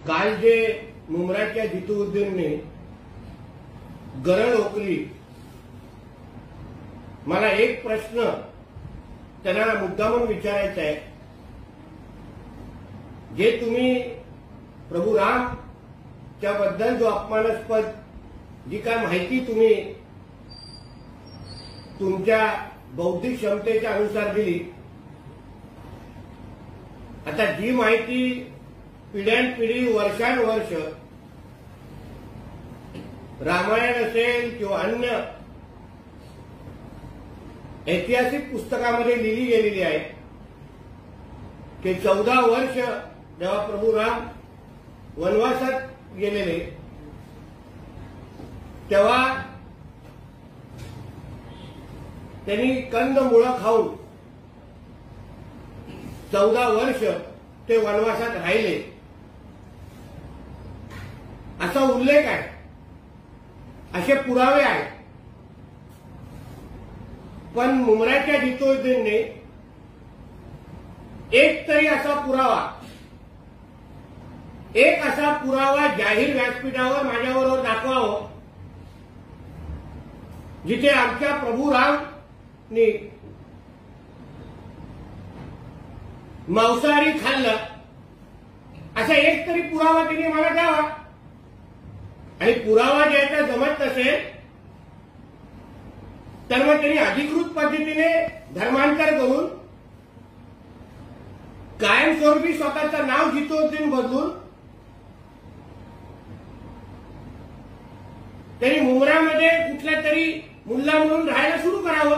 काल जे मुंब्राच्या जितुद्दीनने गरळ ओकली, मला एक प्रश्न त्यांना मुद्दामून विचारायचा आहे. जे तुम्ही प्रभू रामच्या बद्दल जो अपमानास्पद जी काय माहिती तुम्ही तुमच्या बौद्धिक क्षमतेच्या अनुसार दिली, आता जी माहिती पिढ्यानपिढी वर्षानुवर्ष रामायण असेल किंवा अन्य ऐतिहासिक पुस्तकामध्ये लिहिली गेलेली आहे की 14 वर्ष जेव्हा प्रभू राम वनवासात गेलेले तेव्हा त्यांनी कंदमुळं खाऊन 14 वर्ष ते वनवासात राहिले असा उल्लेख आहे, असे पुरावे आहेत. पण मुंब्राच्या जितुद्दीनने एक असा पुरावा जाहीर व्यासपीठावर माझ्याबरोबर दाखवावं जिथे आमच्या प्रभू रामनी मांसाहारी खाल्लं असा एक तरी पुरावा त्यांनी मला द्यावा. आणि पुरावा द्यायचा जमत नसेल तर मग त्यांनी अधिकृत पद्धतीने धर्मांतर करून कायमस्वरूपी स्वतःचं नाव जितुद्दीन बदलून त्यांनी मुंब्रामध्ये कुठल्या तरी मुल्ला म्हणून राहायला सुरू करावं.